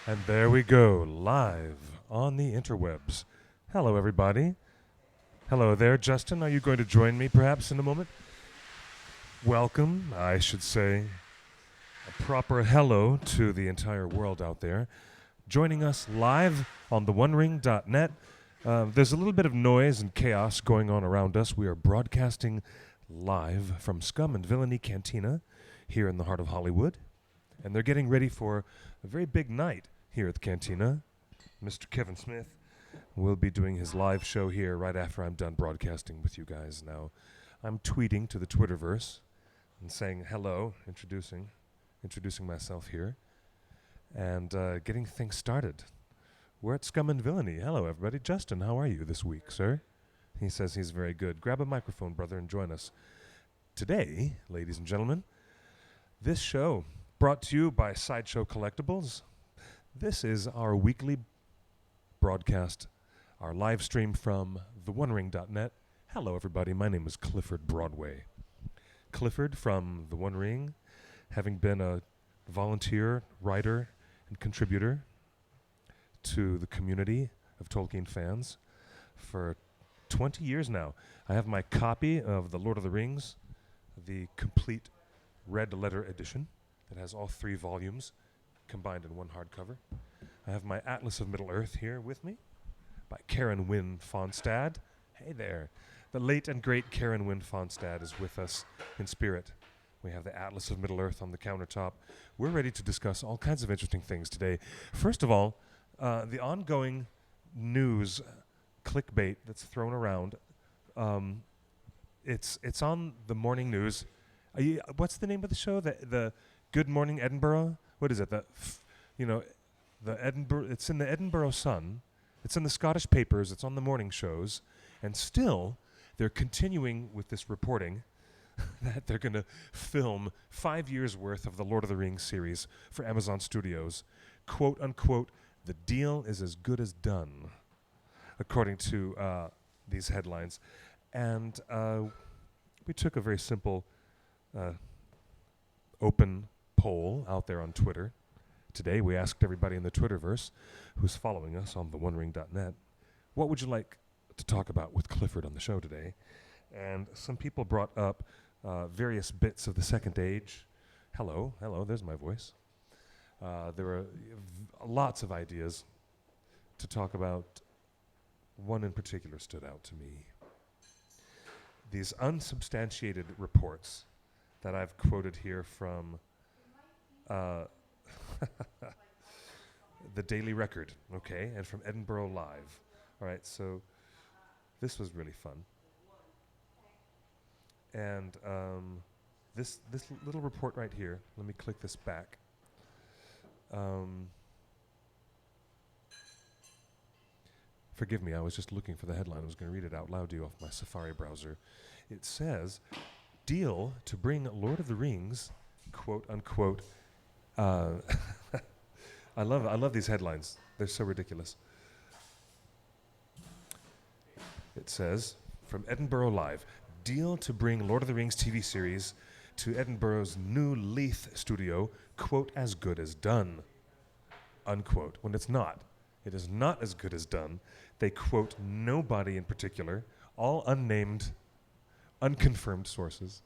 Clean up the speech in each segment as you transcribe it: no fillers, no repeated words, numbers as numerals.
And there we go, live on the interwebs. Hello, everybody. Hello there, Justin. Are you going to join me perhaps in a moment? Welcome, I should say, a proper hello to the entire world out there. Joining us live on the OneRing.net. There's a little bit of noise and chaos going on around us. We are broadcasting live from Scum and Villainy Cantina here in the heart of Hollywood. And they're getting ready for a very big night here at the Cantina. Mr. Kevin Smith will be doing his live show here right after I'm done broadcasting with you guys. Now, I'm tweeting to the Twitterverse and saying hello, introducing myself here, and getting things started. We're at Scum and Villainy. Hello, everybody. Justin, how are you this week, sir? He says he's very good. Grab a microphone, brother, and join us. Today, ladies and gentlemen, this show brought to you by Sideshow Collectibles. This is our weekly broadcast, our live stream from theonering.net. Hello, everybody. My name is Clifford Broadway. Clifford from The One Ring, having been a volunteer, writer, and contributor to the community of Tolkien fans for 20 years now. I have my copy of The Lord of the Rings, the complete red letter edition. It has all 3 volumes combined in one hardcover. I have my Atlas of Middle-earth here with me by Karen Wynne Fonstad. Hey there. The late and great Karen Wynne Fonstad is with us in spirit. We have the Atlas of Middle-earth on the countertop. We're ready to discuss all kinds of interesting things today. First of all, the ongoing news clickbait that's thrown around. It's on the morning news. What's the name of the show? The Good Morning Edinburgh? What is it? The Edinburgh. It's in the Edinburgh Sun. It's in the Scottish papers. It's on the morning shows, and still they're continuing with this reporting that they're going to film 5 years worth of the Lord of the Rings series for Amazon Studios. "Quote unquote, the deal is as good as done," according to these headlines, and we took a very simple, open poll out there on Twitter. Today we asked everybody in the Twitterverse who's following us on theonering.net, what would you like to talk about with Clifford on the show today? And some people brought up various bits of the Second Age. Hello, there's my voice. There were lots of ideas to talk about. One in particular stood out to me. These unsubstantiated reports that I've quoted here from the Daily Record, okay, and from Edinburgh Live. All right, so this was really fun. And this little report right here, let me click this back. Forgive me, I was just looking for the headline. I was going to read it out loud to you off my Safari browser. It says, "Deal to bring Lord of the Rings, quote unquote." I love these headlines. They're so ridiculous. It says, from Edinburgh Live, "Deal to bring Lord of the Rings TV series to Edinburgh's new Leith studio, quote, as good as done," unquote. When it's not. It is not as good as done. They quote nobody in particular, all unnamed, unconfirmed sources.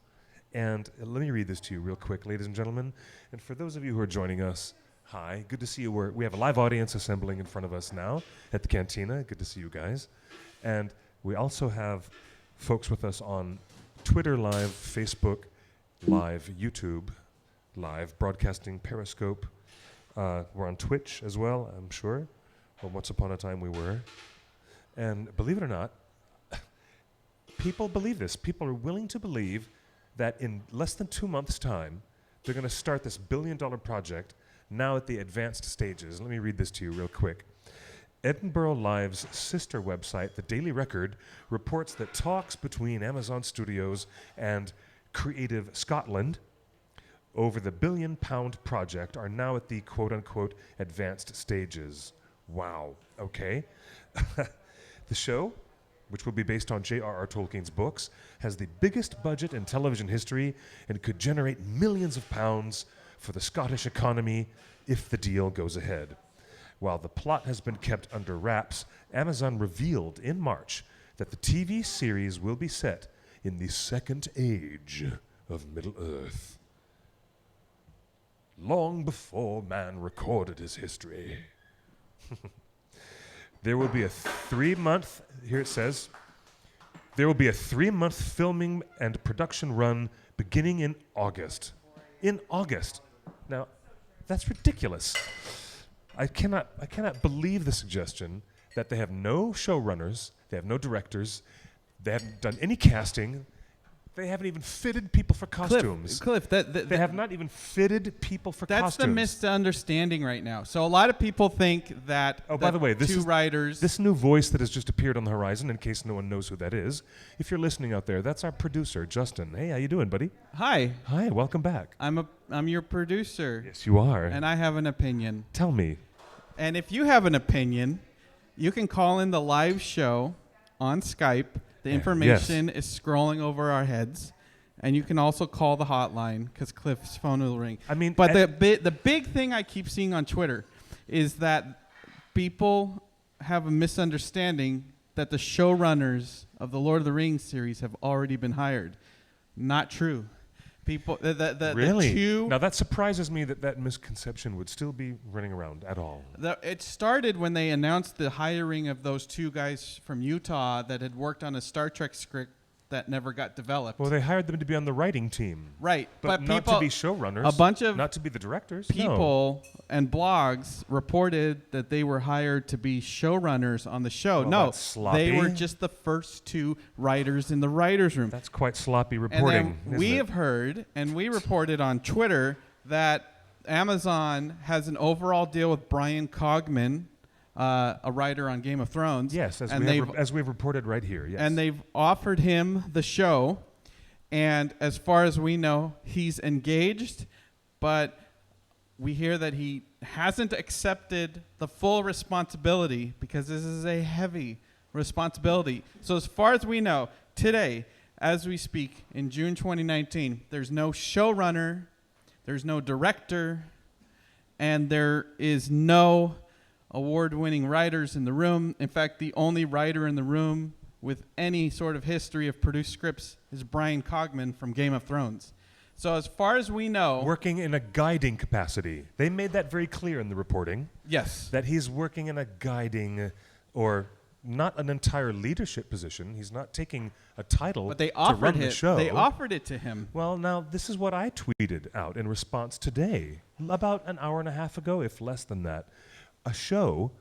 And let me read this to you real quick, ladies and gentlemen. And for those of you who are joining us, hi, good to see you. We have a live audience assembling in front of us now at the Cantina. Good to see you guys. And we also have folks with us on Twitter Live, Facebook Live, YouTube Live, broadcasting Periscope. We're on Twitch as well, I'm sure. Or once upon a time we were. And believe it or not, people believe this. People are willing to believe that in less than 2 months' time, they're going to start this billion-dollar project now at the advanced stages. Let me read this to you real quick. Edinburgh Live's sister website, The Daily Record, reports that talks between Amazon Studios and Creative Scotland over the billion-pound project are now at the quote-unquote advanced stages. Wow, okay. The show, which will be based on J.R.R. Tolkien's books, has the biggest budget in television history and could generate millions of pounds for the Scottish economy if the deal goes ahead. While the plot has been kept under wraps, Amazon revealed in March that the TV series will be set in the second age of Middle-earth, long before man recorded his history. There will be a 3-month, here it says, there will be a 3-month filming and production run beginning in August. In August. Now, that's ridiculous. I cannot believe the suggestion that they have no showrunners, they have no directors, they haven't done any casting, they haven't even fitted people for costumes. Cliff, They have not even fitted people for costumes. That's the misunderstanding right now. So a lot of people think that by the way, this two is writers... This new voice that has just appeared on the horizon, in case no one knows who that is, if you're listening out there, that's our producer, Justin. Hey, how you doing, buddy? Hi. Hi, welcome back. I'm your producer. Yes, you are. And I have an opinion. Tell me. And if you have an opinion, you can call in the live show on Skype. The information is scrolling over our heads. And you can also call the hotline because Cliff's phone will ring. I mean, but the big thing I keep seeing on Twitter is that people have a misunderstanding that the showrunners of the Lord of the Rings series have already been hired. Not true. People, really? Now that surprises me that misconception would still be running around at all. It started when they announced the hiring of those two guys from Utah that had worked on a Star Trek script that never got developed. Well, they hired them to be on the writing team. Right. But not to be showrunners. A bunch of not to be the directors. People and blogs reported that they were hired to be showrunners on the show. Well, no, that's sloppy. They were just the first two writers in the writer's room. That's quite sloppy reporting. And then we have heard, and we reported on Twitter, that Amazon has an overall deal with Brian Cogman, a writer on Game of Thrones. Yes, as we've reported right here. Yes. And they've offered him the show, and as far as we know, he's engaged, but we hear that he hasn't accepted the full responsibility because this is a heavy responsibility. So as far as we know, today, as we speak, in June 2019, there's no showrunner, there's no director, and there is no award-winning writers in the room. In fact, the only writer in the room with any sort of history of produced scripts is Brian Cogman from Game of Thrones. So as far as we know... Working in a guiding capacity. They made that very clear in the reporting. Yes. That he's working in a guiding or not an entire leadership position. He's not taking a title to run the show. They offered it to him. Well, now, this is what I tweeted out in response today, about an hour and a half ago, if less than that. A show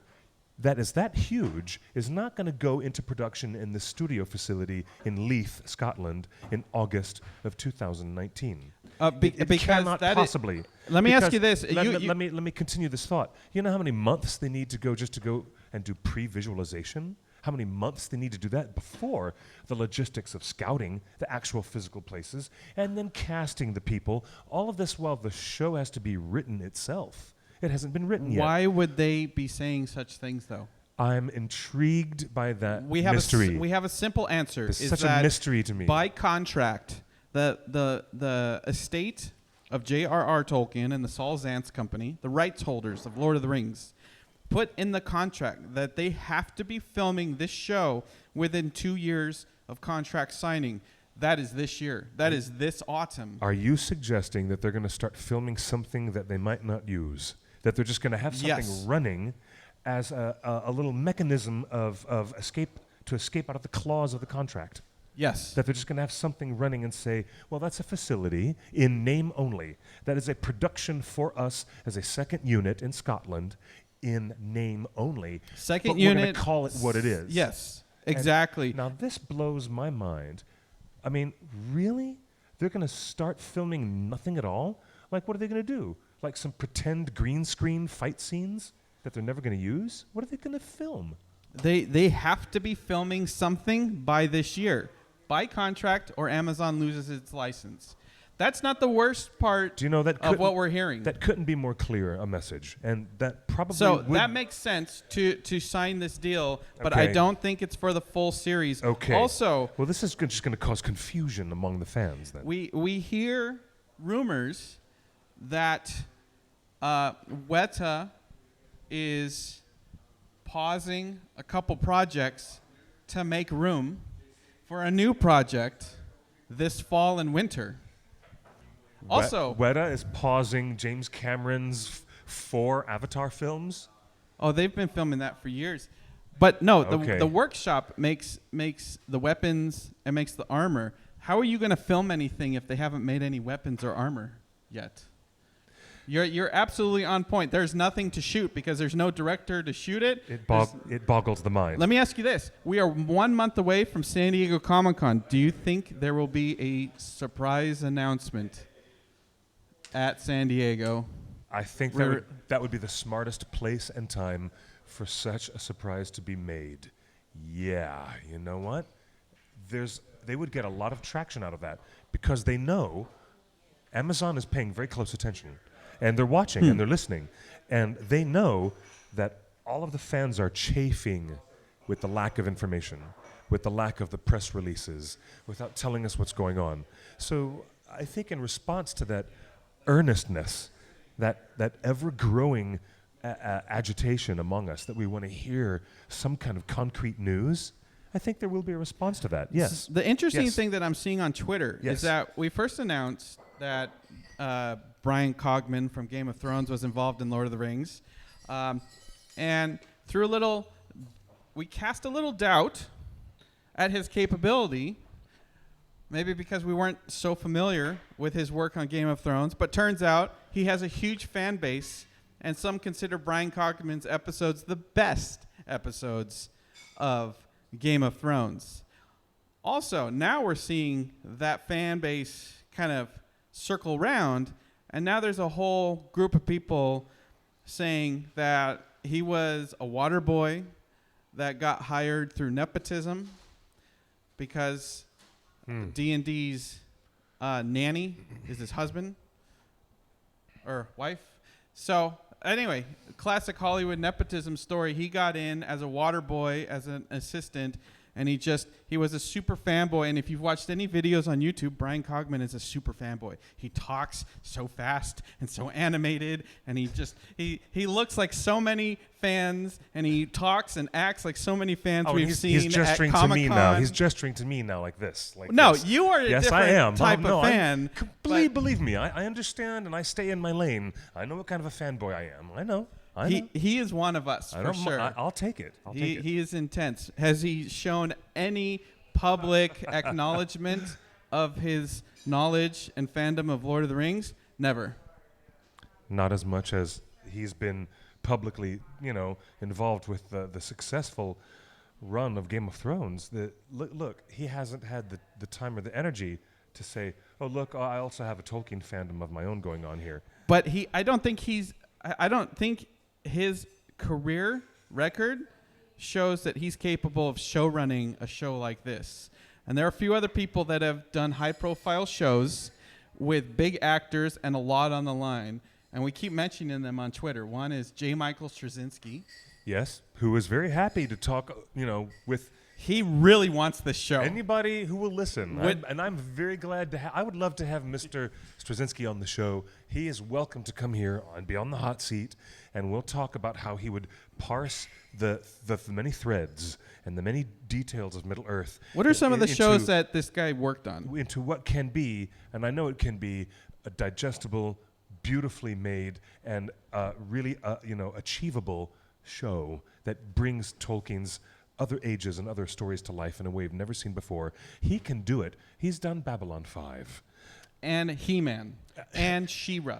that is that huge is not going to go into production in the studio facility in Leith, Scotland, in August of 2019. Because cannot possibly. Let me ask you this. Let me continue this thought. You know how many months they need to go just to go and do pre-visualization? How many months they need to do that before the logistics of scouting the actual physical places and then casting the people? All of this while the show has to be written itself. It hasn't been written yet. Why would they be saying such things, though? I'm intrigued by that mystery. We have a simple answer. It's such a mystery to me. By contract, the estate of J.R.R. Tolkien and the Saul Zaentz Company, the rights holders of Lord of the Rings, put in the contract that they have to be filming this show within 2 years of contract signing. That is this year. That is this autumn. Are you suggesting that they're going to start filming something that they might not use? That they're just going to have something running as a little mechanism of escape out of the clause of the contract? Yes. That they're just going to have something running and say, well, that's a facility in name only. That is a production for us as a second unit in Scotland in name only. Second unit. We're going to call it what it is. Yes, exactly. And now, this blows my mind. I mean, really? They're going to start filming nothing at all? Like, what are they going to do? Like some pretend green screen fight scenes that they're never going to use? What are they going to film? They have to be filming something by this year, by contract, or Amazon loses its license. That's not the worst part of what we're hearing. That couldn't be more clear a message, and that probably that makes sense to sign this deal, but I don't think it's for the full series. Okay. Also, well, this is just going to cause confusion among the fans. Then we hear rumors that Weta is pausing a couple projects to make room for a new project this fall and winter. Also, Weta is pausing James Cameron's 4 Avatar films. oh, they've been filming that for years. But no, Okay. the workshop makes the weapons and makes the armor. How are you going to film anything if they haven't made any weapons or armor yet? You're absolutely on point. There's nothing to shoot because there's no director to shoot it. It boggles the mind. Let me ask you this. We are 1 month away from San Diego Comic-Con. Do you think there will be a surprise announcement at San Diego? I think that would be the smartest place and time for such a surprise to be made. Yeah, you know what? They would get a lot of traction out of that because they know Amazon is paying very close attention. And they're watching and they're listening. And they know that all of the fans are chafing with the lack of information, with the lack of the press releases, without telling us what's going on. So I think in response to that earnestness, that ever-growing agitation among us, that we want to hear some kind of concrete news, I think there will be a response to that. Yes. The interesting Yes. thing that I'm seeing on Twitter Yes. is that we first announced that Brian Cogman from Game of Thrones was involved in Lord of the Rings. And we cast a little doubt at his capability, maybe because we weren't so familiar with his work on Game of Thrones, but turns out he has a huge fan base, and some consider Brian Cogman's episodes the best episodes of Game of Thrones. Also, now we're seeing that fan base kind of circle round, and now there's a whole group of people saying that he was a water boy that got hired through nepotism because D&D's nanny is his husband or wife. So anyway, classic Hollywood nepotism story. He got in as a water boy, as an assistant, and he was a super fanboy. And if you've watched any videos on YouTube, Brian Cogman is a super fanboy. He talks so fast and so animated, and he looks like so many fans, and he talks and acts like so many fans we've seen he's gesturing at to Comic-Con. me now. He's gesturing to me now like this. Like No, this. you are a Yes, different I am. type no, of fan. Believe me, I understand and I stay in my lane. I know what kind of a fanboy I am. I know. He is one of us for sure. I'll take it. He is intense. Has he shown any public acknowledgement of his knowledge and fandom of Lord of the Rings? Never. Not as much as he's been publicly, involved with the successful run of Game of Thrones. Look, he hasn't had the time or the energy to say, oh, look, I also have a Tolkien fandom of my own going on here. But I don't think his career record shows that he's capable of show running a show like this. And there are a few other people that have done high-profile shows with big actors and a lot on the line. And we keep mentioning them on Twitter. One is J. Michael Straczynski. Yes, who is very happy to talk, with He really wants this show. anybody who will listen. I'm very glad to I would love to have Mr. Straczynski on the show. He is welcome to come here and be on the hot seat, and we'll talk about how he would parse the many threads and the many details of Middle-earth. What are some of the shows that this guy worked on? Into what can be, and I know it can be, a digestible, beautifully made, and really achievable show that brings Tolkien's other ages and other stories to life in a way we've never seen before. He can do it. He's done Babylon 5. And He-Man. And She-Ra.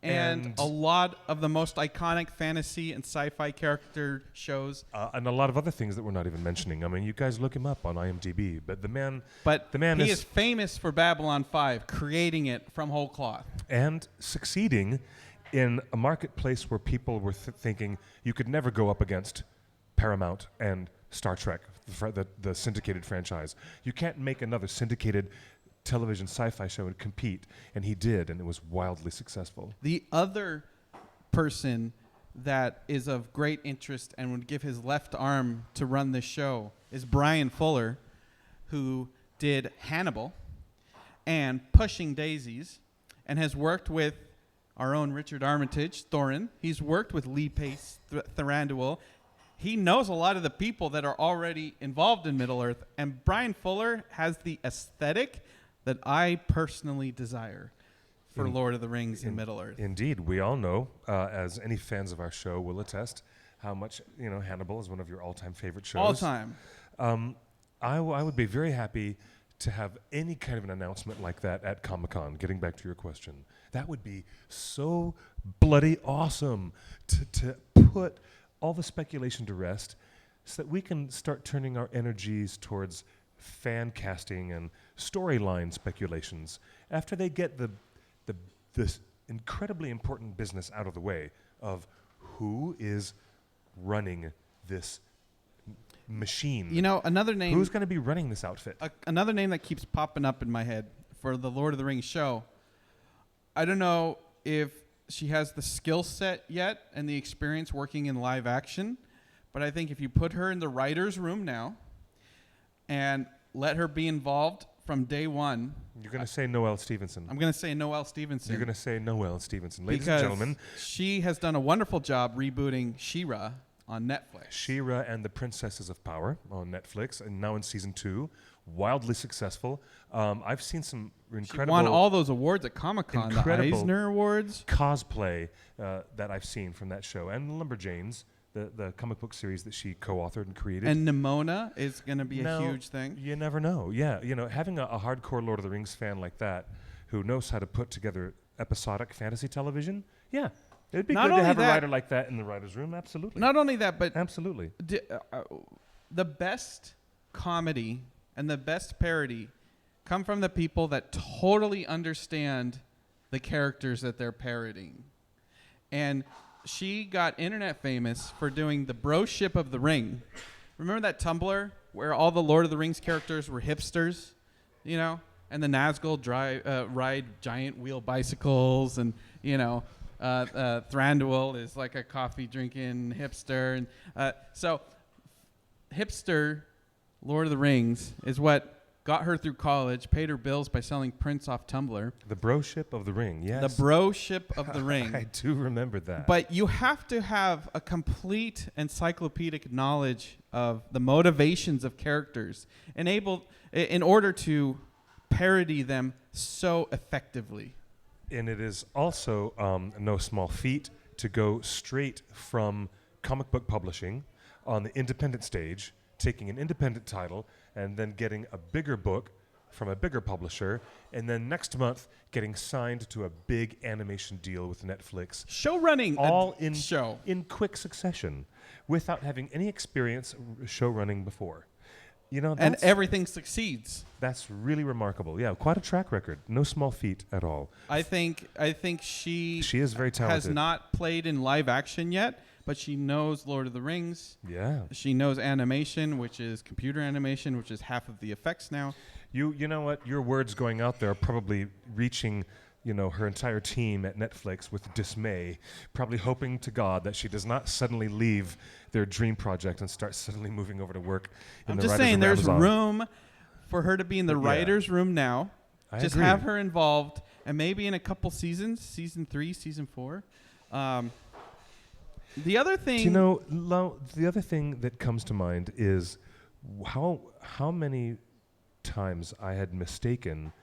And a lot of the most iconic fantasy and sci-fi character shows. And a lot of other things that we're not even mentioning. I mean, you guys look him up on IMDb. But the man he is famous for Babylon 5, creating it from whole cloth. And succeeding in a marketplace where people were thinking you could never go up against Paramount and Star Trek, the syndicated franchise. You can't make another syndicated television sci-fi show and compete, and he did, and it was wildly successful. The other person that is of great interest and would give his left arm to run this show is Brian Fuller, who did Hannibal and Pushing Daisies, and has worked with our own Richard Armitage, Thorin. He's worked with Lee Pace, Thranduil. He knows a lot of the people that are already involved in Middle-earth, and Brian Fuller has the aesthetic that I personally desire for Lord of the Rings in Middle-earth. Indeed, we all know, as any fans of our show will attest, how much Hannibal is one of your all-time favorite shows. All time. I would be very happy to have any kind of an announcement like that at Comic-Con, getting back to your question. That would be so bloody awesome to put all the speculation to rest so that we can start turning our energies towards fan casting and storyline speculations after they get this incredibly important business out of the way of who is running this machine. Another name. Who's going to be running this outfit? Another name that keeps popping up in my head for the Lord of the Rings show. I don't know if she has the skill set yet and the experience working in live action, but I think if you put her in the writer's room now and let her be involved from day one. You're going to say Noelle Stevenson. I'm going to say Noelle Stevenson. You're going to say Noelle Stevenson. Ladies and gentlemen. She has done a wonderful job rebooting She-Ra on Netflix. She-Ra and the Princesses of Power on Netflix, and now in season 2. Wildly successful. I've seen some incredible... She won all those awards at Comic-Con, the Eisner Awards. Cosplay that I've seen from that show. And Lumberjanes, the comic book series that she co-authored and created. And Nimona is going to be a huge thing. You never know. Yeah, having a hardcore Lord of the Rings fan like that who knows how to put together episodic fantasy television, yeah. It would be good to have a writer like that in the writer's room, absolutely. Not only that, but... Absolutely. The best comedy and the best parody come from the people that totally understand the characters that they're parodying. And she got internet famous for doing the Broship of the Ring. Remember that Tumblr where all the Lord of the Rings characters were hipsters, and the Nazgul ride giant wheel bicycles, and Thranduil is like a coffee drinking hipster, and so hipster Lord of the Rings is what got her through college, paid her bills by selling prints off Tumblr. The Broship of the Ring, yes. The Broship of the Ring. I do remember that. But you have to have a complete encyclopedic knowledge of the motivations of characters in order to parody them so effectively. And it is also no small feat to go straight from comic book publishing on the independent stage, taking an independent title, and then getting a bigger book from a bigger publisher, and then next month getting signed to a big animation deal with Netflix. Show running all in quick succession, without having any experience show running before. And everything succeeds. That's really remarkable. Yeah, quite a track record. No small feat at all. I think she is very talented. Has not played in live action yet, but she knows Lord of the Rings. Yeah. She knows animation, which is computer animation, which is half of the effects now. You know what? Your words going out there are probably reaching, her entire team at Netflix with dismay, probably hoping to God that she does not suddenly leave their dream project and start suddenly moving over to work in the writer's room. I'm just saying there's room for her to be in the writer's room now. I just agree. have her involved, and maybe in a couple seasons, season 3, season 4. The other thing... the other thing that comes to mind is how many times I had mistaken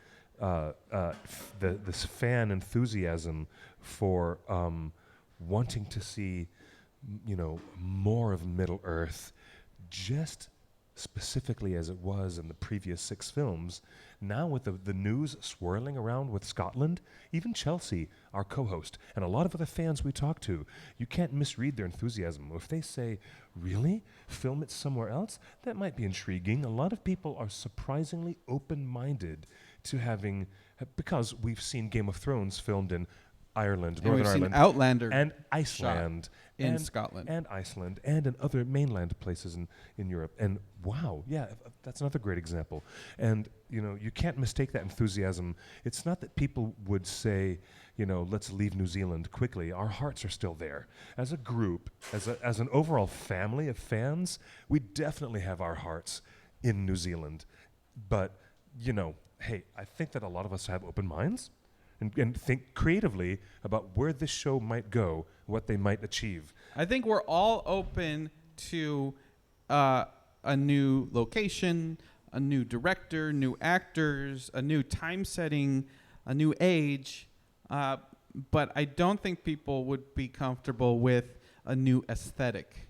this fan enthusiasm for wanting to see, more of Middle-earth, just specifically as it was in the previous 6 films. Now with the news swirling around with Scotland, even Chelsea, our co-host, and a lot of other fans we talk to, you can't misread their enthusiasm. If they say, really? Film it somewhere else? That might be intriguing. A lot of people are surprisingly open-minded to having, because we've seen Game of Thrones filmed in Ireland, and Northern we've Ireland, seen Outlander and Iceland, in Scotland, and Iceland, and in other mainland places in Europe. And wow, yeah, that's another great example. And you can't mistake that enthusiasm. It's not that people would say, let's leave New Zealand quickly. Our hearts are still there. As a group, as an overall family of fans, we definitely have our hearts in New Zealand. But hey, I think that a lot of us have open minds and think creatively about where this show might go, what they might achieve. I think we're all open to a new location, a new director, new actors, a new time setting, a new age. But I don't think people would be comfortable with a new aesthetic.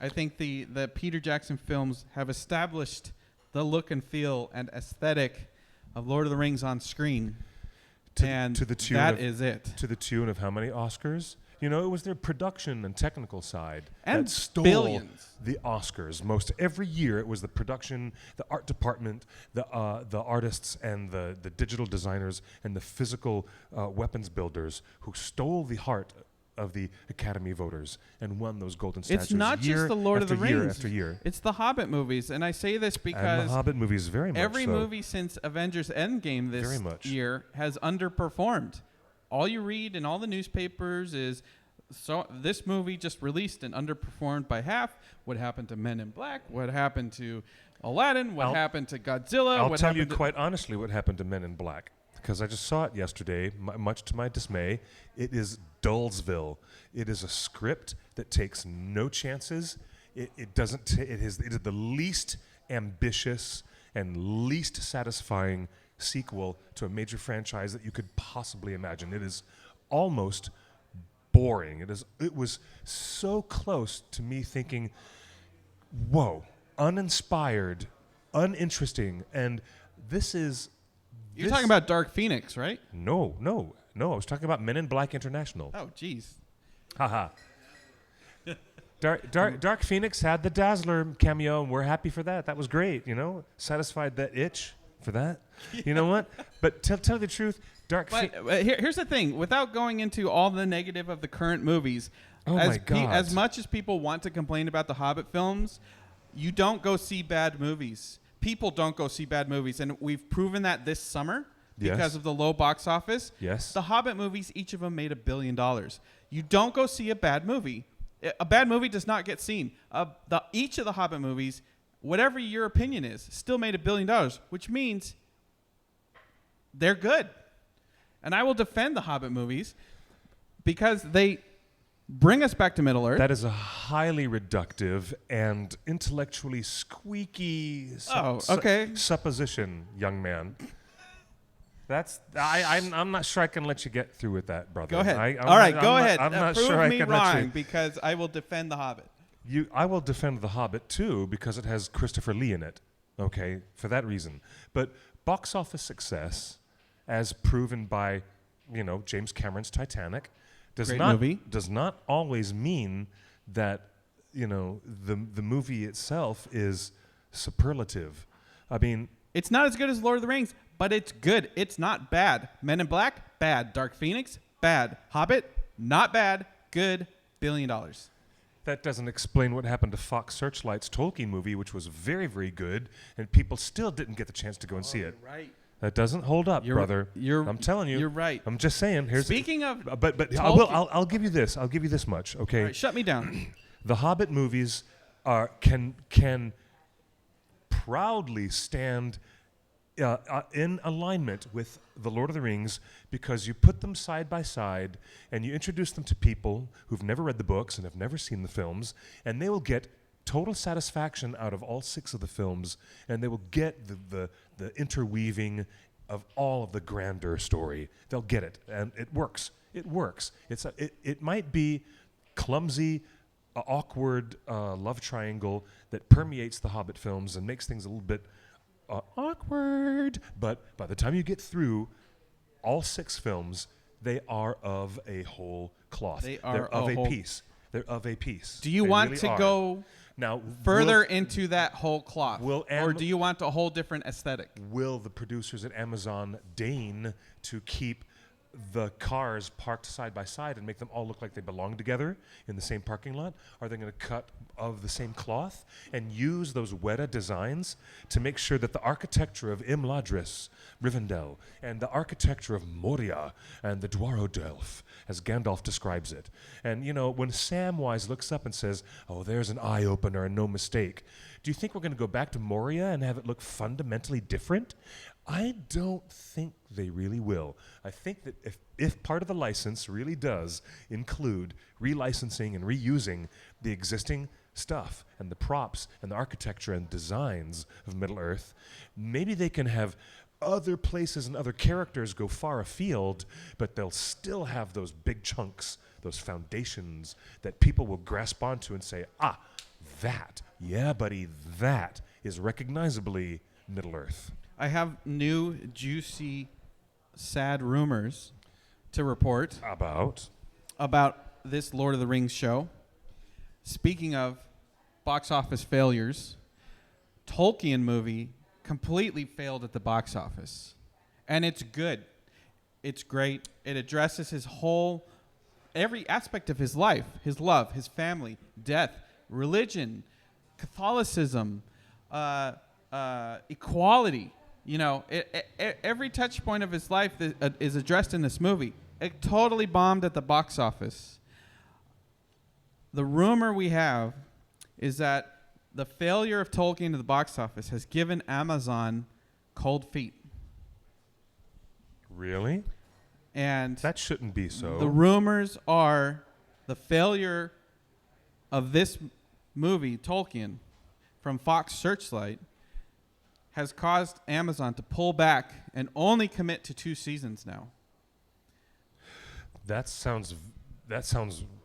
I think the Peter Jackson films have established the look and feel and aesthetic of Lord of the Rings on screen. And to the tune that of, is it. To the tune of how many Oscars? You know, it was their production and technical side And that stole billions. the Oscars. Most every year, it was the production, the art department, the artists, and the digital designers and the physical weapons builders who stole the heart of the Academy voters and won those golden statues. It's not year just the Lord of the after year Rings. after year. It's the Hobbit movies. And I say this And because the Hobbit movies very much every so. movie since Avengers Endgame Very this much. year has underperformed. All you read in all the newspapers is, so this movie just released and underperformed by half. What happened to Men in Black? What happened to Aladdin? What happened to Godzilla? I'll what tell you happened to quite honestly what happened to Men in Black, because I just saw it yesterday, much to my dismay. It is Dullsville. It is a script that takes no chances. It doesn't. It is the least ambitious and least satisfying sequel to a major franchise that you could possibly imagine. It is almost boring. It was so close to me thinking, whoa, uninspired, uninteresting, and this is... You're talking about Dark Phoenix, right? No. I was talking about Men in Black International. Oh, jeez. Haha. Dark Phoenix had the Dazzler cameo, and we're happy for that. That was great, satisfied that itch for that. Yeah. You know what? But tell the truth, here's the thing. Without going into all the negative of the current movies, as much as people want to complain about the Hobbit films, you don't go see bad movies. People don't go see bad movies, and we've proven that this summer because of the low box office. Yes. The Hobbit movies, each of them made $1 billion. You don't go see a bad movie. A bad movie does not get seen. Each of the Hobbit movies, whatever your opinion is, still made $1 billion, which means they're good. And I will defend the Hobbit movies because they bring us back to Middle-earth. That is a highly reductive and intellectually squeaky supposition, young man. I'm not sure I can let you get through with that, brother. Go ahead. Go ahead. I'm not Prove sure I me can wrong let you. because I will defend the Hobbit. I will defend the Hobbit too because it has Christopher Lee in it. Okay, for that reason. But box office success, as proven by, James Cameron's Titanic, does not always mean that the movie itself is superlative. I mean, it's not as good as Lord of the Rings, but it's good. It's not bad. Men in Black, bad. Dark Phoenix, bad. Hobbit, not bad. Good. $1 billion. That doesn't explain what happened to Fox Searchlight's Tolkien movie, which was very, very good, and people still didn't get the chance to go and see it. Right. That doesn't hold up, brother. I'm telling you. You're right. I'm just saying. Speaking of, but I'll give you this. I'll give you this much. Okay. All right, shut me down. The Hobbit movies can proudly stand in alignment with the Lord of the Rings because you put them side by side and you introduce them to people who've never read the books and have never seen the films, and they will get total satisfaction out of all 6 of the films, and they will get the interweaving of all of the grander story. They'll get it, and it works. It works. It might be clumsy, awkward love triangle that permeates the Hobbit films and makes things a little bit awkward, but by the time you get through all 6 films, they are of a whole cloth. They're of a piece. They're of a piece. Do you want to go now further into that whole cloth, or do you want a whole different aesthetic? Will the producers at Amazon deign to keep the cars parked side by side and make them all look like they belong together in the same parking lot? Are they going to cut of the same cloth and use those Weta designs to make sure that the architecture of Imladris, Rivendell, and the architecture of Moria and the Dwarrowdelf, as Gandalf describes it, and when Samwise looks up and says, "Oh, there's an eye-opener and no mistake," do you think we're going to go back to Moria and have it look fundamentally different? I don't think they really will. I think that if part of the license really does include relicensing and reusing the existing stuff and the props and the architecture and designs of Middle-earth, maybe they can have other places and other characters go far afield, but they'll still have those big chunks, those foundations that people will grasp onto and say, yeah, buddy, that is recognizably Middle-earth. I have new, juicy, sad rumors to report about this Lord of the Rings show. Speaking of box office failures, Tolkien movie completely failed at the box office. And it's good. It's great. It addresses every aspect of his life, his love, his family, death, religion, Catholicism, equality. You know, every touch point of his life is addressed in this movie. It totally bombed at the box office. The rumor we have is that the failure of Tolkien at the box office has given Amazon cold feet. Really? And that shouldn't be so. The rumors are the failure of this movie, Tolkien, from Fox Searchlight, has caused Amazon to pull back and only commit to 2 seasons now. That sounds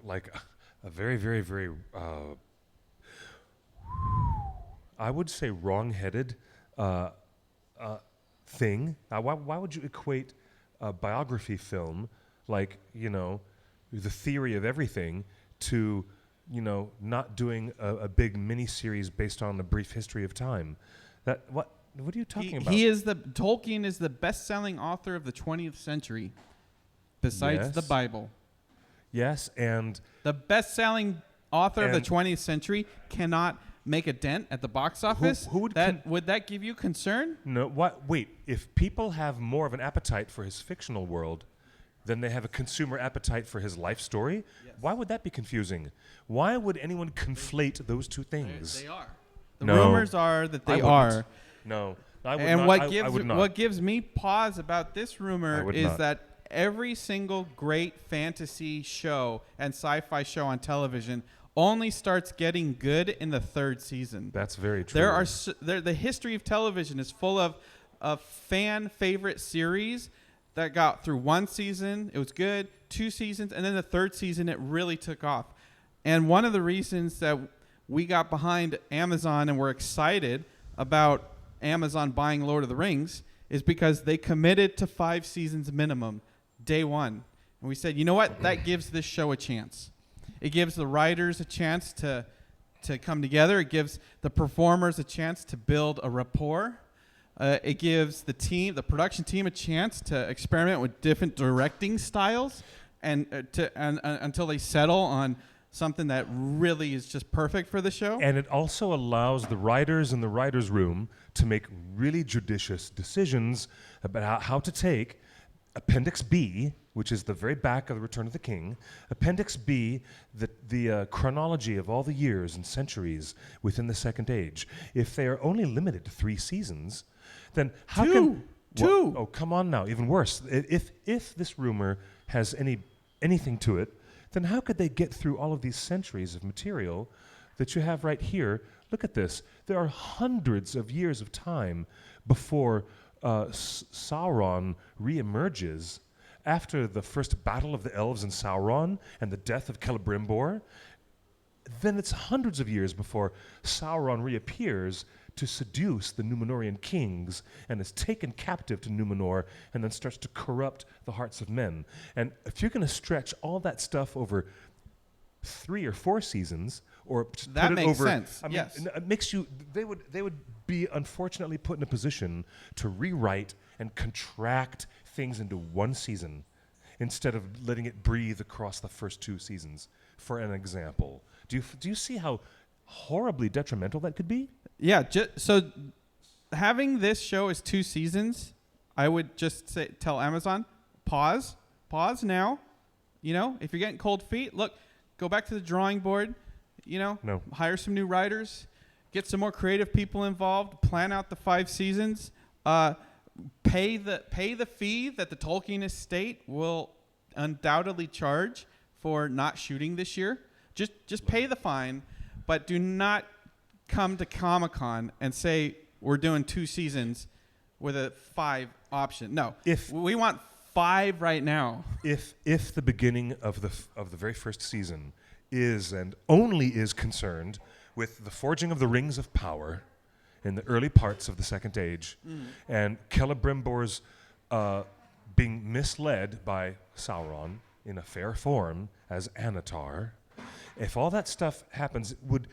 like a very, very, very, I would say wrong-headed thing. Why would you equate a biography film like, The Theory of Everything to, not doing a big miniseries based on a brief history of time? What are you talking about? Tolkien is the best-selling author of the 20th century, besides the Bible. Yes, and the best-selling author of the 20th century cannot make a dent at the box office. Would that give you concern? No. Wait. If people have more of an appetite for his fictional world than they have a consumer appetite for his life story, why would that be confusing? Why would anyone conflate those two things? They are. The rumors are that they are. No, I would and not. What gives me pause about this rumor is that every single great fantasy show and sci-fi show on television only starts getting good in the 3rd season. That's very true. The history of television is full of fan favorite series that got through 1 season, it was good, 2 seasons, and then the 3rd season it really took off. And one of the reasons that we got behind Amazon and we're excited about Amazon buying Lord of the Rings is because they committed to 5 seasons minimum, day one. And we said, you know what? That gives this show a chance. It gives the writers a chance to come together. It gives the performers a chance to build a rapport. It gives the production team a chance to experiment with different directing styles and until they settle on something that really is just perfect for the show. And it also allows the writers in the writer's room to make really judicious decisions about how to take Appendix B, which is the very back of the Return of the King, Appendix B, the chronology of all the years and centuries within the Second Age. If they are only limited to 3 seasons, then how can... Two! Oh, come on now, even worse. If this rumor has anything to it, then how could they get through all of these centuries of material that you have right here? Look at this. There are hundreds of years of time before Sauron reemerges after the first battle of the elves in Sauron and the death of Celebrimbor. Then it's hundreds of years before Sauron reappears to seduce the Númenórean kings and is taken captive to Númenor and then starts to corrupt the hearts of men. And if you're going to stretch all that stuff over 3 or 4 seasons, or that put it makes over, sense. I mean, Yes, it makes you. They would be unfortunately put in a position to rewrite and contract things into 1 season instead of letting it breathe across the first 2 seasons. For an example, do you see how horribly detrimental that could be? Yeah. So having this show as 2 seasons, I would just tell Amazon, pause now. If you're getting cold feet, look, go back to the drawing board. No. Hire some new writers, get some more creative people involved, plan out the 5 seasons. pay the fee that the Tolkien estate will undoubtedly charge for not shooting this year. Just pay the fine, but do not come to Comic-Con and say we're doing 2 seasons with a 5 option. No, we want 5 right now. If the beginning of the very first season is and only is concerned with the forging of the rings of power in the early parts of the Second Age, and Celebrimbor's being misled by Sauron in a fair form as Anatar, if all that stuff happens, it would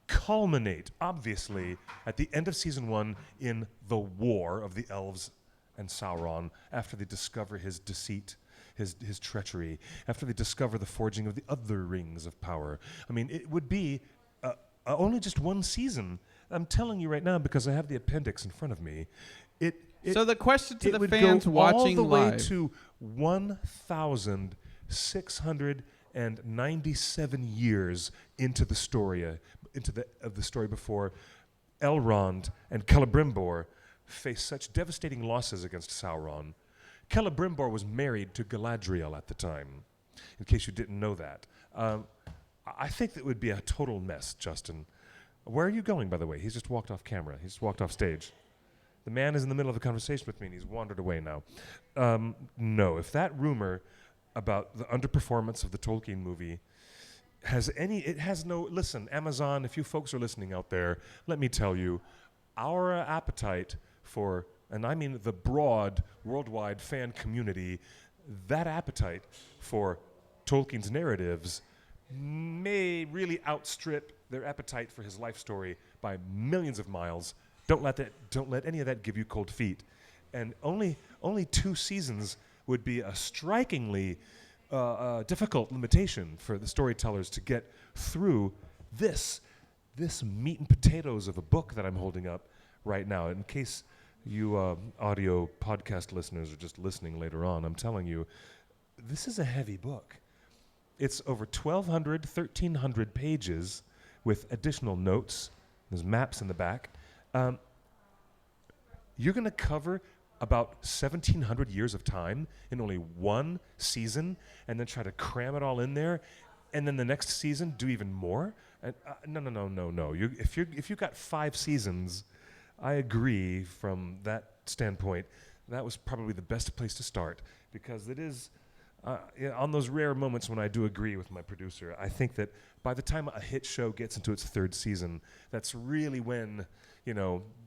culminate, obviously, at the end of season 1 in the war of the elves and Sauron, after they discover his deceit, his treachery, after they discover the forging of the other rings of power. I mean, it would be only just 1 season. I'm telling you right now because I have the appendix in front of me. So the question to the would fans go watching all the way live to 1,697 years into the story, of the story before Elrond and Celebrimbor faced such devastating losses against Sauron. Celebrimbor was married to Galadriel at the time, in case you didn't know that. I think that would be a total mess, Justin. Where are you going, by the way? He's just walked off camera. He's just walked off stage. The man is in the middle of a conversation with me, and he's wandered away now. No, if that rumor about the underperformance of the Tolkien movie listen, Amazon, if you folks are listening out there, let me tell you, our appetite for, and I mean the broad worldwide fan community, that appetite for Tolkien's narratives may really outstrip their appetite for his life story by millions of miles. Don't let any of that give you cold feet. And only 2 seasons would be a strikingly difficult limitation for the storytellers to get through this meat and potatoes of a book that I'm holding up right now. In case you audio podcast listeners are just listening later on, I'm telling you, this is a heavy book. It's over 1,300 pages with additional notes. There's maps in the back. You're going to cover about 1,700 years of time in only 1 season, and then try to cram it all in there, and then the next season do even more? No. If you've got 5 seasons, I agree from that standpoint. That was probably the best place to start, because it is on those rare moments when I do agree with my producer. I think that by the time a hit show gets into its 3rd season, that's really when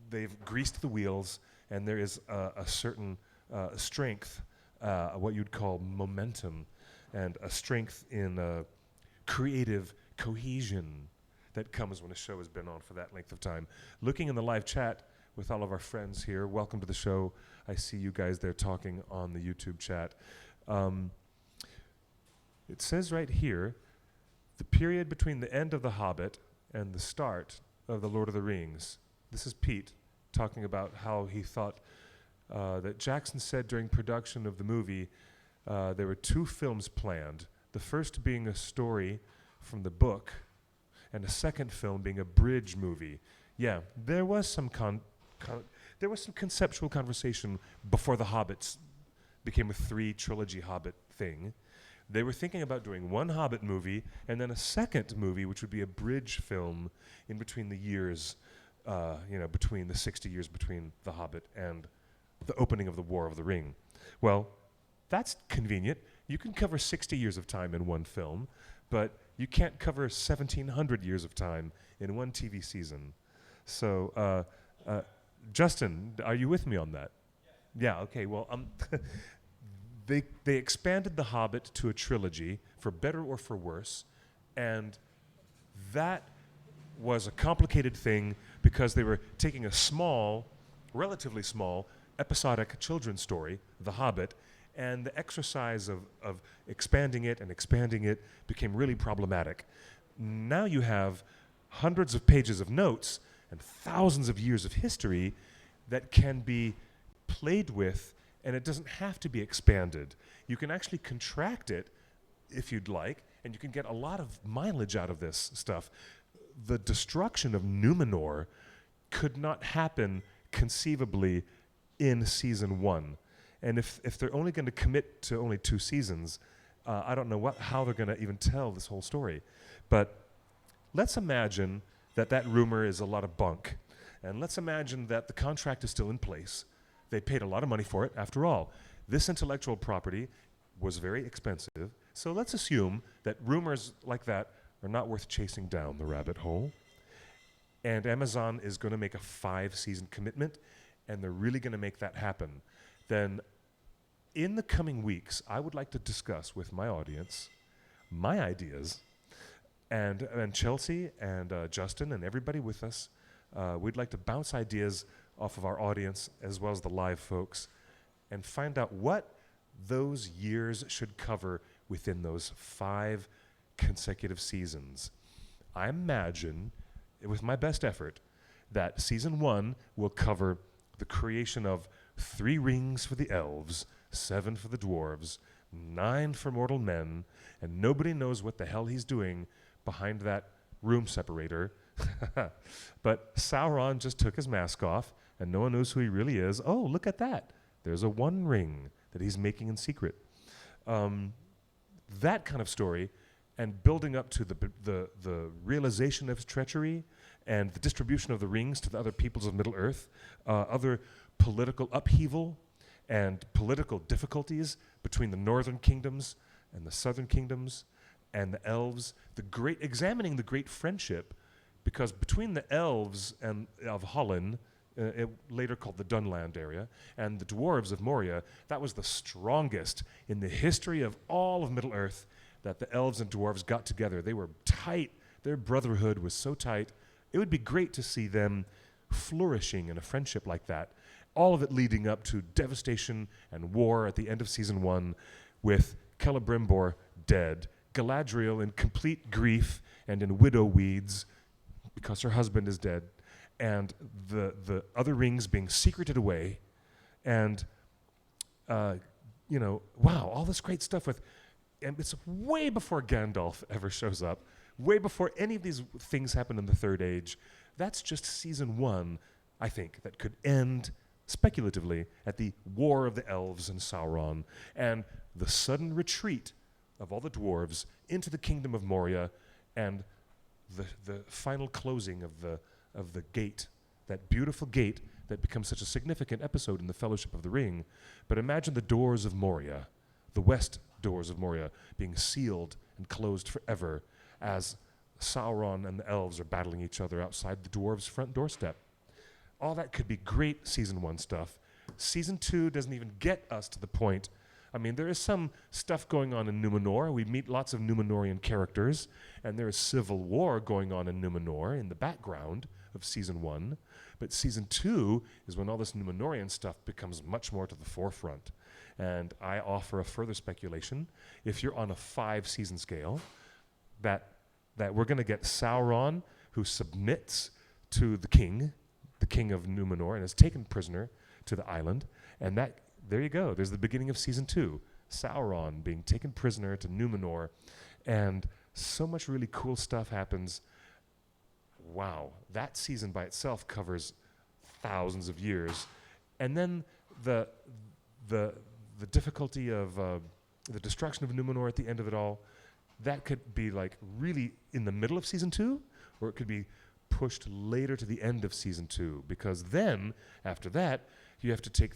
they've greased the wheels, and there is a certain strength, what you'd call momentum, and a strength in creative cohesion that comes when a show has been on for that length of time. Looking in the live chat with all of our friends here, welcome to the show. I see you guys there talking on the YouTube chat. It says right here, the period between the end of The Hobbit and the start of The Lord of the Rings. This is Pete talking about how he thought that Jackson said during production of the movie there were 2 films planned. The first being a story from the book, and a second film being a bridge movie. Yeah, there was some conceptual conversation before The Hobbits became a 3 trilogy Hobbit thing. They were thinking about doing 1 Hobbit movie and then a second movie, which would be a bridge film in between the years, between the 60 years between The Hobbit and the opening of the War of the Ring. Well, that's convenient. You can cover 60 years of time in 1 film, but you can't cover 1,700 years of time in 1 TV season. So, Justin, are you with me on that? Yeah, okay, well, they expanded The Hobbit to a trilogy, for better or for worse, and that was a complicated thing because they were taking a relatively small, episodic children's story, The Hobbit, and the exercise of expanding it became really problematic. Now you have hundreds of pages of notes and thousands of years of history that can be played with, and it doesn't have to be expanded. You can actually contract it if you'd like, and you can get a lot of mileage out of this stuff. The destruction of Numenor could not happen conceivably in season 1. And if they're only going to commit to only 2 seasons, I don't know how they're going to even tell this whole story. But let's imagine that rumor is a lot of bunk. And let's imagine that the contract is still in place. They paid a lot of money for it, after all. This intellectual property was very expensive. So let's assume that rumors like that are not worth chasing down the rabbit hole. And Amazon is going to make a 5-season commitment, and they're really going to make that happen. Then in the coming weeks, I would like to discuss with my audience my ideas, and Chelsea and Justin and everybody with us, we'd like to bounce ideas off of our audience as well as the live folks and find out what those years should cover within those 5 consecutive seasons. I imagine, with my best effort, that season 1 will cover the creation of 3 rings for the elves, 7 for the dwarves, 9 for mortal men, and nobody knows what the hell he's doing behind that room separator. But Sauron just took his mask off, and no one knows who he really is. Oh, look at that. There's a 1 ring that he's making in secret. That kind of story, and building up to the realization of his treachery and the distribution of the rings to the other peoples of Middle-earth, other political upheaval and political difficulties between the northern kingdoms and the southern kingdoms and the elves, examining the great friendship, because between the elves and of Holland, later called the Dunland area, and the dwarves of Moria, that was the strongest in the history of all of Middle-earth, that the elves and dwarves got together. They were tight. Their brotherhood was so tight. It would be great to see them flourishing in a friendship like that. All of it leading up to devastation and war at the end of season 1, with Celebrimbor dead, Galadriel in complete grief and in widow weeds because her husband is dead, and the other rings being secreted away, and wow, all this great stuff with, and it's way before Gandalf ever shows up, way before any of these things happen in the Third Age. That's just season 1, I think, that could end speculatively at the War of the Elves and Sauron, and the sudden retreat of all the dwarves into the kingdom of Moria, and the final closing of the gate, that beautiful gate that becomes such a significant episode in the Fellowship of the Ring. But imagine the doors of Moria, the west doors of Moria, being sealed and closed forever as Sauron and the elves are battling each other outside the dwarves' front doorstep. All that could be great season 1 stuff. Season 2 doesn't even get us to the point. I mean, there is some stuff going on in Numenor. We meet lots of Numenorian characters, and there is civil war going on in Numenor in the background of season 1. But season 2 is when all this Numenorian stuff becomes much more to the forefront. And I offer a further speculation. If you're on a 5-season scale, that we're going to get Sauron, who submits to the king of Numenor, and is taken prisoner to the island, and that, there you go. There's the beginning of season 2. Sauron being taken prisoner to Numenor, and so much really cool stuff happens. Wow, that season by itself covers thousands of years, and then the difficulty of the destruction of Numenor at the end of it all. That could be like really in the middle of season 2, or it could be pushed later to the end of season 2, because then after that you have to take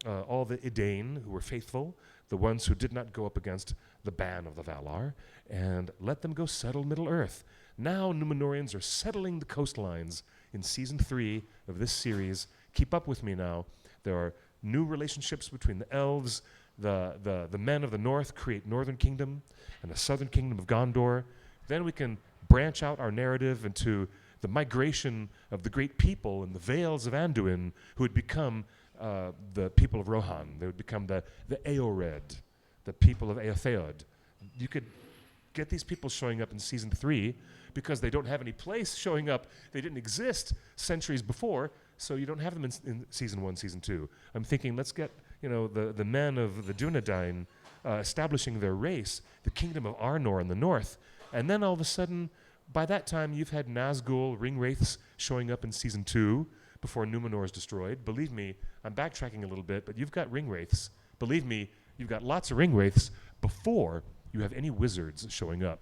all the Edain who were faithful, the ones who did not go up against the ban of the Valar, and let them go settle Middle-earth. Now Numenorians are settling the coastlines in season 3 of this series. Keep up with me now. There are new relationships between the elves. The men of the north create Northern Kingdom and the Southern Kingdom of Gondor. Then we can branch out our narrative into the migration of the great people in the Vales of Anduin, who would become the people of Rohan. They would become the Eored, the people of Eotheod. You could get these people showing up in season 3 because they don't have any place showing up. They didn't exist centuries before, so you don't have them in season 1, season 2. I'm thinking, let's get the men of the Dunedain establishing their race, the kingdom of Arnor in the north, and then all of a sudden, by that time, you've had Nazgul, Ringwraiths showing up in season 2, before Numenor is destroyed. Believe me, I'm backtracking a little bit, but you've got ring wraiths. Believe me, you've got lots of ring wraiths before you have any wizards showing up.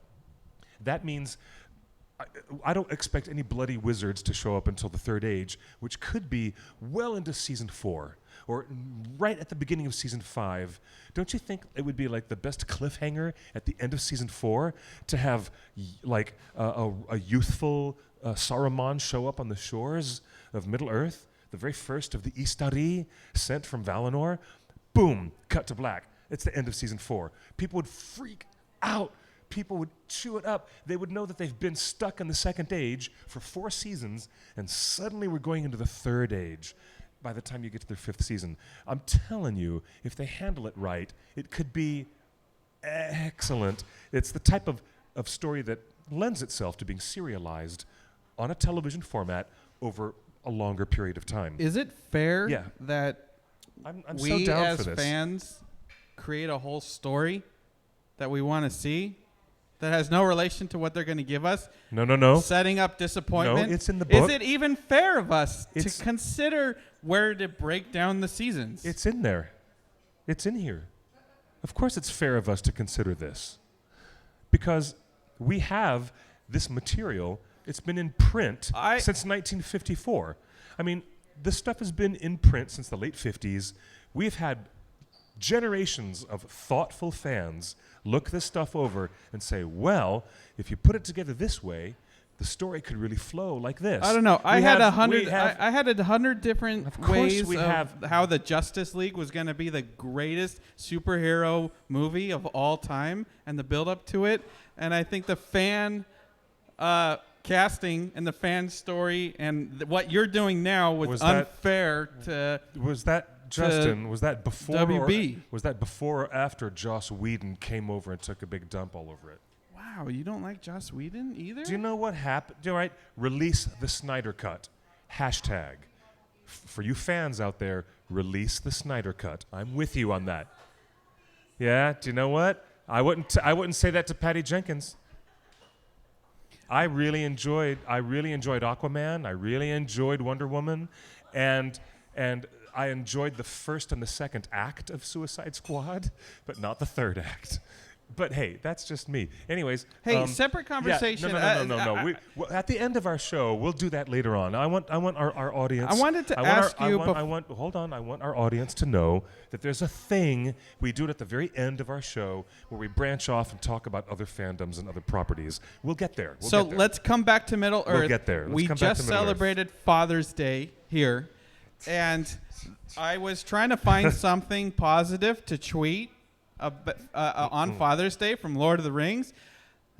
That means I don't expect any bloody wizards to show up until the Third Age, which could be well into Season 4 or right at the beginning of Season 5. Don't you think it would be like the best cliffhanger at the end of Season 4 to have like a youthful Saruman show up on the shores of Middle-earth, the very first of the Istari sent from Valinor? Boom, cut to black. It's the end of Season 4. People would freak out. People would chew it up. They would know that they've been stuck in the Second Age for 4 seasons, and suddenly we're going into the Third Age by the time you get to their 5th season. I'm telling you, if they handle it right, it could be excellent. It's the type of story that lends itself to being serialized on a television format over a longer period of time. Is it fair Yeah. that I'm we so down as for this. fans create a whole story that we want to see that has no relation to what they're going to give us? No. Setting up disappointment. No, it's in the book. Is it even fair of us It's- to consider where to break down the seasons? It's in there. It's in here. Of course it's fair of us to consider this. Because we have this material. It's been in print since 1954. I mean, this stuff has been in print since the late 50s. We've had generations of thoughtful fans look this stuff over and say, well, if you put it together this way, the story could really flow like this. I don't know. I had 100 different Of course ways we of have. how the Justice League was going to be the greatest superhero movie of all time and the build up to it. And I think the fan casting and the fan story and what you're doing now was unfair to. Was that Justin? Was that before? WB. Was that before or after Joss Whedon came over and took a big dump all over it? Wow, you don't like Joss Whedon either? Do you know what happened? All right, release the Snyder Cut. Hashtag. For you fans out there, release the Snyder Cut. I'm with you on that. Yeah. Do you know what? I wouldn't say that to Patty Jenkins. I really enjoyed Aquaman. I really enjoyed Wonder Woman, and I enjoyed the first and the second act of Suicide Squad, but not the third act. But hey, that's just me. Anyways, Hey, separate conversation. Yeah, no. Well, at the end of our show, we'll do that later on. I want our audience. I wanted to ask you. Hold on. I want our audience to know that there's a thing we do it at the very end of our show where we branch off and talk about other fandoms and other properties. We'll get there. Let's come back to Middle Earth. We'll get there. We just celebrated Father's Day here, and I was trying to find something positive to tweet on Father's Day from Lord of the Rings.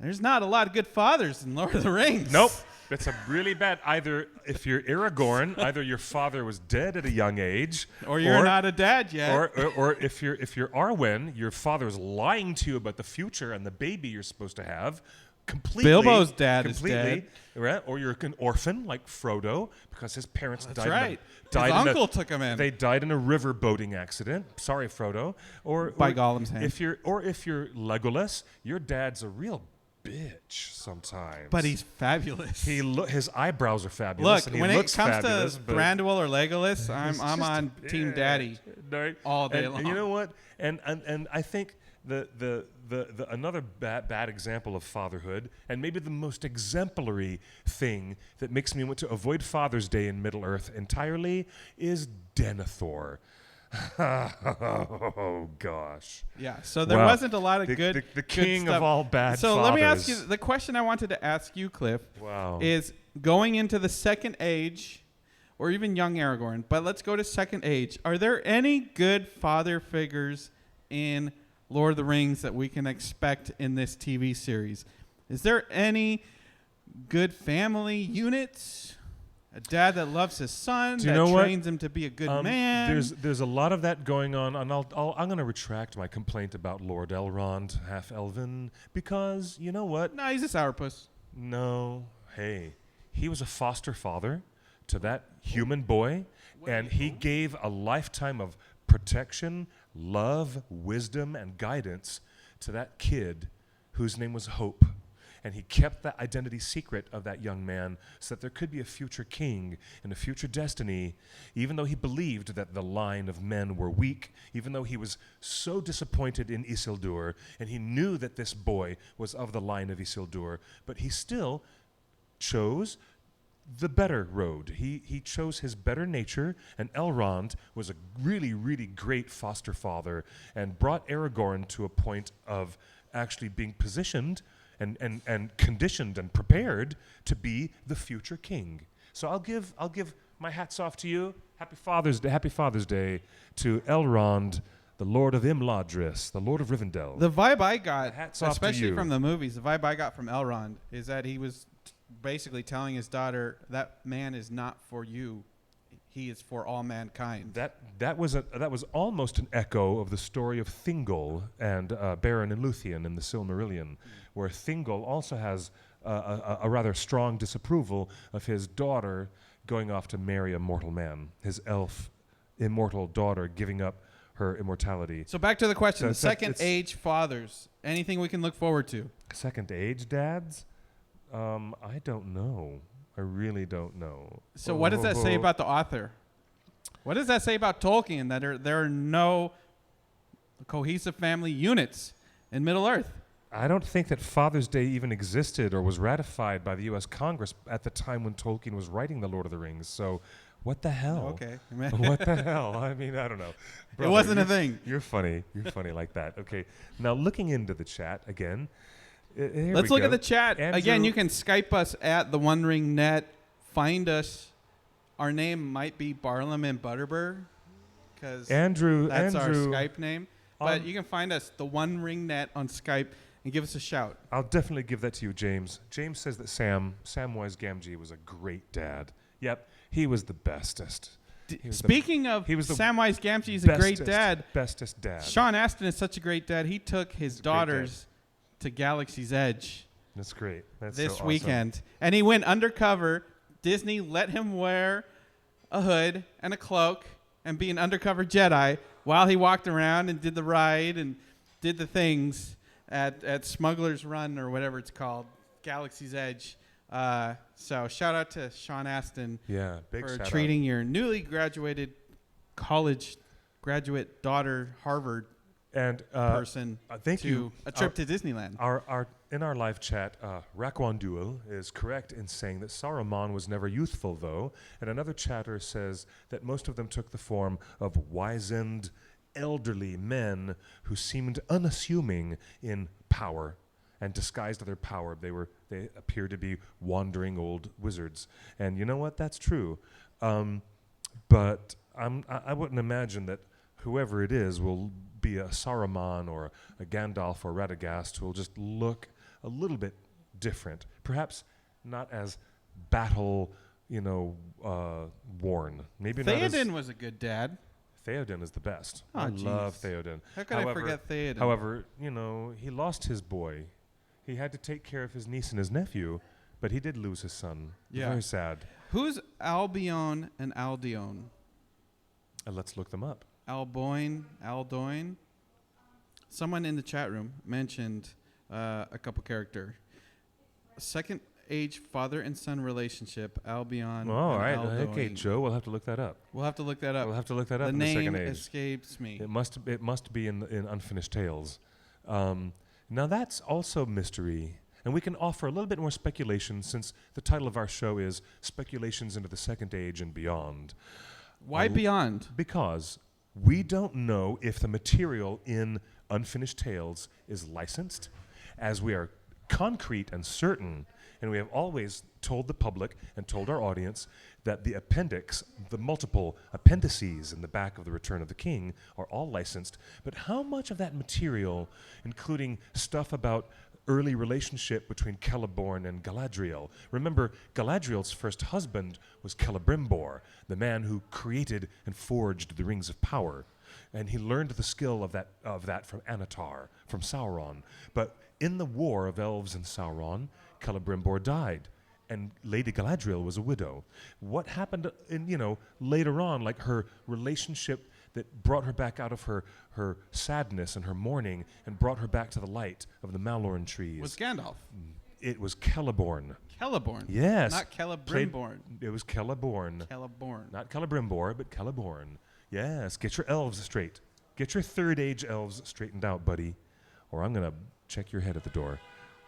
There's not a lot of good fathers in Lord of the Rings. Nope. It's a really bad. Either if you're Aragorn, either your father was dead at a young age, or you're not a dad yet, or if you're Arwen, your father's lying to you about the future and the baby you're supposed to have. Completely, Bilbo's dad is dead, right? Or you're an orphan like Frodo because his parents died. Right. His uncle took him in. They died in a river boating accident. Sorry, Frodo. Or by Gollum's hand. If you're Legolas, your dad's a real bitch sometimes. But he's fabulous. His eyebrows are fabulous. Look, and when he it looks comes fabulous, to Brandywell or Legolas, I'm on Team Daddy all day long. And you know what? And I think the another bad example of fatherhood, and maybe the most exemplary thing that makes me want to avoid Father's Day in Middle Earth entirely, is Denethor. Oh gosh. Yeah. So there wasn't a lot of good. The king good stuff. of all bad. So fathers. let me ask you the question I wanted to ask you, Cliff. Wow. Is going into the Second Age, or even young Aragorn, but let's go to Second Age. Are there any good father figures in Lord of the Rings that we can expect in this TV series? Is there any good family units? A dad that loves his son, that trains him to be a good man. There's a lot of that going on, and I'm going to retract my complaint about Lord Elrond, half elven, because you know what? No, he's a sourpuss. No, hey, he was a foster father to that human boy, and he gave a lifetime of protection, love, wisdom, and guidance to that kid whose name was Hope. and he kept that identity secret of that young man so that there could be a future king and a future destiny, even though he believed that the line of men were weak, even though he was so disappointed in Isildur, and he knew that this boy was of the line of Isildur, but he still chose the better road. He chose his better nature, and Elrond was a really, really great foster father and brought Aragorn to a point of actually being positioned and conditioned and prepared to be the future king. So I'll give my hats off to you. Happy Father's Day to Elrond, the Lord of Imladris, the Lord of Rivendell. The vibe I got, Hats off to especially you. from the movies, the vibe I got from Elrond is that he was basically telling his daughter, that man is not for you. He is for all mankind. That was almost an echo of the story of Thingol and Beren and Luthien in the Silmarillion, where Thingol also has a rather strong disapproval of his daughter going off to marry a mortal man, his elf immortal daughter giving up her immortality. So back to the question, So the it's- second it's- age fathers, anything we can look forward to? Second age dads? I don't know. I really don't know. So what does that say about the author? What does that say about Tolkien, that there are no cohesive family units in Middle-earth? I don't think that Father's Day even existed or was ratified by the U.S. Congress at the time when Tolkien was writing The Lord of the Rings. So what the hell? Okay. What the hell? I mean, I don't know. It wasn't a you're- thing. You're funny. You're funny like that. Okay. Now, looking into the chat again. Here Let's we look go. at the chat. Again, Andrew- you can Skype us at the One Ring Net. Find us. Our name might be Barlam and Butterbur, because Andrew. that's our Andrew, Skype name. But you can find us, the One Ring Net, on Skype, and give us a shout. I'll definitely give that to you, James. James says that Samwise Gamgee was a great dad. Yep, he was the bestest. He was the Speaking of he was the Samwise Gamgee, is a great bestest- dad. Bestest dad. Sean Astin is such a great dad. He took his He's a great dad. daughters to Galaxy's Edge That's great. That's this so awesome. weekend, and he went undercover. Disney let him wear a hood and a cloak and be an undercover Jedi while he walked around and did the ride and did the things at Smuggler's Run or whatever it's called, Galaxy's Edge. So shout out to Sean Astin Yeah, big for shout treating your newly graduated college graduate daughter, Harvard And person, thank to you. a trip to Disneyland. Our in our live chat, Rakwanduel is correct in saying that Saruman was never youthful, though, and another chatter says that most of them took the form of wizened, elderly men who seemed unassuming in power and disguised their power. They appeared to be wandering old wizards, and you know what? That's true. But I wouldn't imagine that whoever it is will be a Saruman or a Gandalf or Radagast who will just look a little bit different. Perhaps not as battle, worn. Maybe not as... Theoden was a good dad. Theoden is the best. Oh, I jeez. love Theoden. How could I forget Theoden? However, he lost his boy. He had to take care of his niece and his nephew, but he did lose his son. Yeah. Very sad. Who's Albion and Aldion? Let's look them up. Aldoin. Someone in the chat room mentioned a couple character. Second age father and son relationship, Albion. All and right. Aldoin. Okay, Joe, we'll have to look that up. We'll have to look that up. We'll have to look that up The in the name second age. escapes me. It must be in Unfinished Tales. Now that's also mystery, and we can offer a little bit more speculation since the title of our show is Speculations into the Second Age and Beyond. Why beyond? Because we don't know if the material in Unfinished Tales is licensed, as we are concrete and certain, and we have always told the public and told our audience that the appendix, the multiple appendices in the back of The Return of the King, are all licensed. But how much of that material, including stuff about early relationship between Celeborn and Galadriel. Remember, Galadriel's first husband was Celebrimbor, the man who created and forged the Rings of Power. And he learned the skill of that from Anatar, from Sauron. But in the war of elves and Sauron, Celebrimbor died, and Lady Galadriel was a widow. What happened later on, like her relationship that brought her back out of her sadness and her mourning and brought her back to the light of the Maloran trees? Was Gandalf. It was Celeborn. Celeborn. Yes. Not Celebrimborn. It was Celeborn. Celeborn. Not Celebrimbor, but Celeborn. Yes. Get your elves straight. Get your third age elves straightened out, buddy, or I'm going to check your head at the door.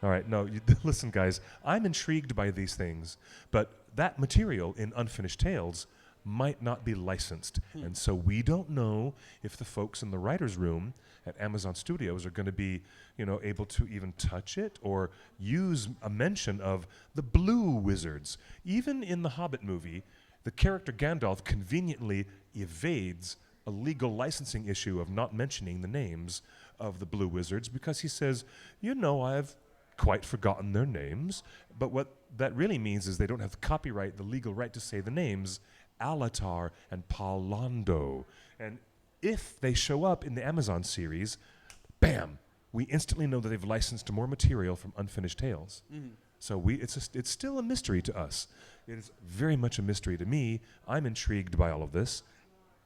All right. No, listen, guys. I'm intrigued by these things, but that material in Unfinished Tales might not be licensed. And so we don't know if the folks in the writer's room at Amazon Studios are going to be, able to even touch it or use a mention of the blue wizards. Even in the Hobbit movie, the character Gandalf conveniently evades a legal licensing issue of not mentioning the names of the blue wizards because he says, I've quite forgotten their names. But what that really means is they don't have the legal right to say the names Alatar and Palando. And if they show up in the Amazon series, bam, we instantly know that they've licensed more material from Unfinished Tales. Mm-hmm. So it's still a mystery to us. It is very much a mystery to me. I'm intrigued by all of this,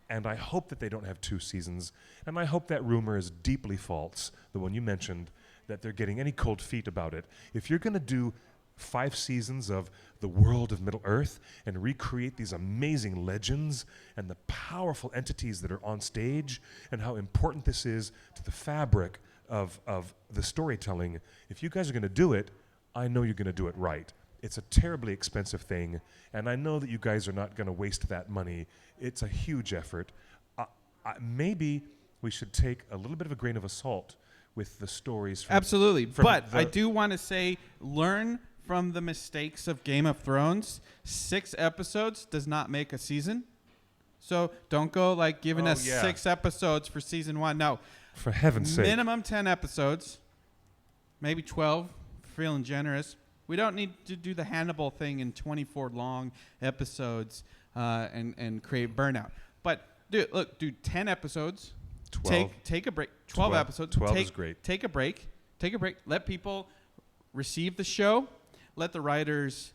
and I hope that they don't have 2 seasons, and I hope that rumor is deeply false, the one you mentioned, that they're getting any cold feet about it. If you're going to do 5 seasons of the world of Middle-earth and recreate these amazing legends and the powerful entities that are on stage and how important this is to the fabric of the storytelling, if you guys are going to do it, I know you're going to do it right. It's a terribly expensive thing, and I know that you guys are not going to waste that money. It's a huge effort. Maybe we should take a little bit of a grain of salt with the stories. Absolutely, but I do want to say, learn from the mistakes of Game of Thrones. 6 episodes does not make a season. So don't go giving us 6 episodes for season 1. No. For heaven's sake. Minimum 10 episodes. Maybe 12. Feeling generous. We don't need to do the Hannibal thing in 24 long episodes and create burnout. But do 10 episodes. 12. Take a break. 12 episodes. 12 is great. Take a break. Let people receive the show. Let the writers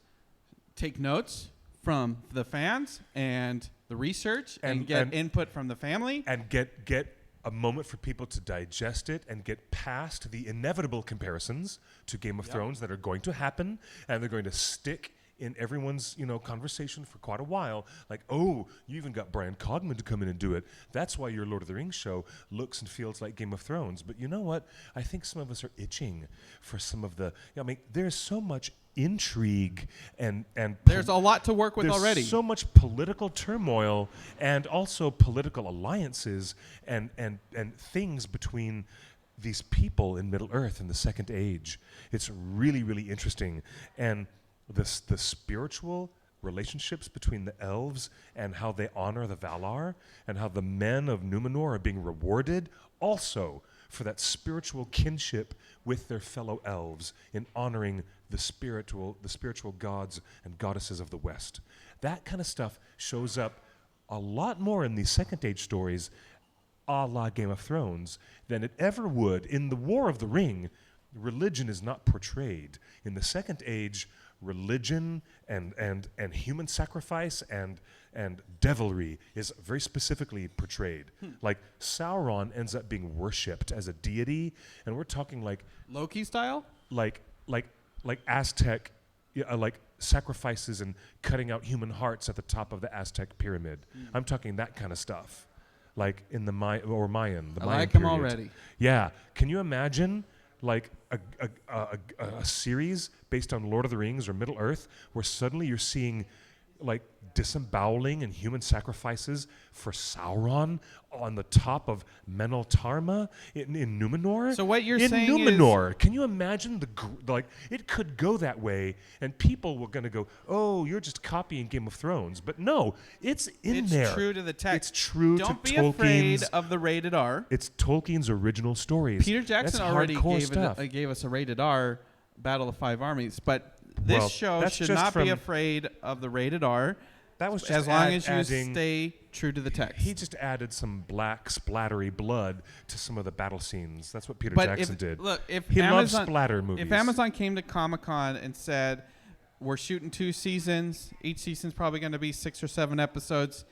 take notes from the fans and the research and get input from the family. And get a moment for people to digest it and get past the inevitable comparisons to Game of Thrones that are going to happen, and they're going to stick in everyone's conversation for quite a while. Like, oh, you even got Brian Cogman to come in and do it. That's why your Lord of the Rings show looks and feels like Game of Thrones. But you know what? I think some of us are itching for some of the. There's so much intrigue and there's a lot to work with already. So much political turmoil and also political alliances and things between these people in Middle Earth in the Second Age. It's really, really interesting. And the spiritual relationships between the elves and how they honor the Valar and how the men of Numenor are being rewarded also for that spiritual kinship with their fellow elves in honoring the spiritual gods and goddesses of the West. That kind of stuff shows up a lot more in these Second Age stories a la Game of Thrones than it ever would. In the War of the Ring, religion is not portrayed. In the Second Age, religion and human sacrifice and devilry is very specifically portrayed. Like Sauron ends up being worshipped as a deity, and we're talking like Loki style, like Aztec, like sacrifices and cutting out human hearts at the top of the Aztec pyramid. I'm talking that kind of stuff, like in the Mayan. The Mayan like period. them already. Yeah, can you imagine? Like a series based on Lord of the Rings or Middle Earth, where suddenly you're seeing like disemboweling and human sacrifices for Sauron on the top of Meneltarma in Numenor. So what you're in saying Numenor, can you imagine it could go that way, and people were going to go, "Oh, you're just copying Game of Thrones," but no, it's there. It's true to the text. It's true Don't to be Tolkien's. afraid of the rated R. It's Tolkien's original stories. Peter Jackson That's already hardcore gave us a rated R Battle of Five Armies, but this show should not be afraid of the rated R. That was just as long as you stay true to the text. He just added some black splattery blood to some of the battle scenes. That's what Peter Jackson did. Look, if he Amazon, loves splatter movies. If Amazon came to Comic-Con and said, we're shooting 2 seasons, each season's probably going to be 6 or 7 episodes,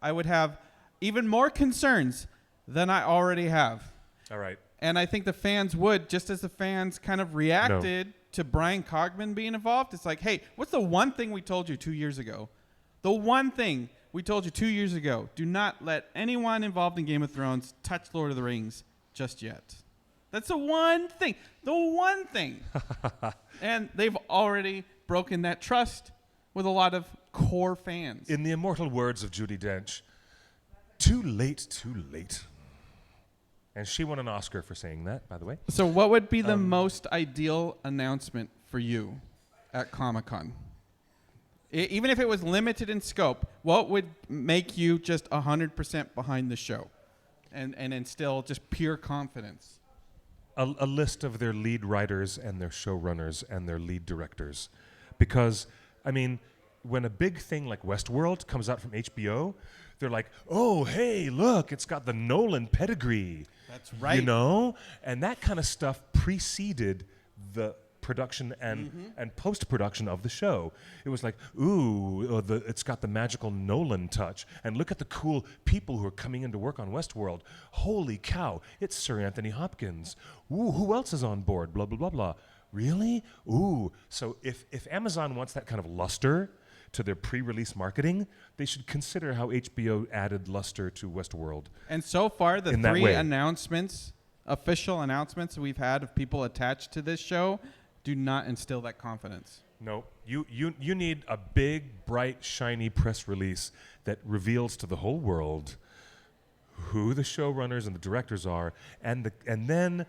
I would have even more concerns than I already have. All right. And I think the fans would, just as the fans kind of reacted to Brian Cogman being involved, it's like, hey, what's the one thing we told you 2 years ago? The one thing we told you 2 years ago: do not let anyone involved in Game of Thrones touch Lord of the Rings just yet. That's the one thing. The one thing. And they've already broken that trust with a lot of core fans. In the immortal words of Judi Dench, too late, too late. And she won an Oscar for saying that, by the way. So what would be the most ideal announcement for you at Comic-Con? Even if it was limited in scope, what would make you just 100% behind the show and instill just pure confidence? A list of their lead writers and their showrunners and their lead directors. Because, I mean, when a big thing like Westworld comes out from HBO, they're like, oh, hey, look, it's got the Nolan pedigree. That's right. You know? And that kind of stuff preceded the production and post-production of the show. It was like, ooh, it's got the magical Nolan touch. And look at the cool people who are coming in to work on Westworld. Holy cow, it's Sir Anthony Hopkins. Ooh, who else is on board? Blah, blah, blah, blah. Really? Ooh. So if Amazon wants that kind of luster to their pre-release marketing, they should consider how HBO added luster to Westworld. And so far, the In that three way. announcements, official announcements we've had of people attached to this show do not instill that confidence. No, you need a big, bright, shiny press release that reveals to the whole world who the showrunners and the directors are, and then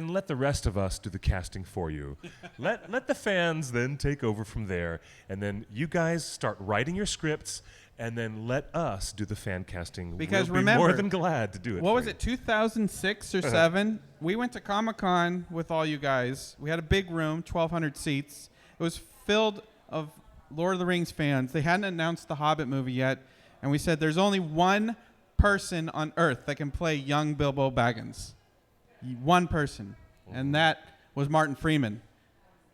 let the rest of us do the casting for you. let the fans then take over from there, and then you guys start writing your scripts, and then let us do the fan casting. Because we'll remember, be more than glad to do it. What for was you. it, 2006 or 7? We went to Comic-Con with all you guys. We had a big room, 1,200 seats. It was filled of Lord of the Rings fans. They hadn't announced the Hobbit movie yet, and we said there's only one person on Earth that can play young Bilbo Baggins. One person, and that was Martin Freeman.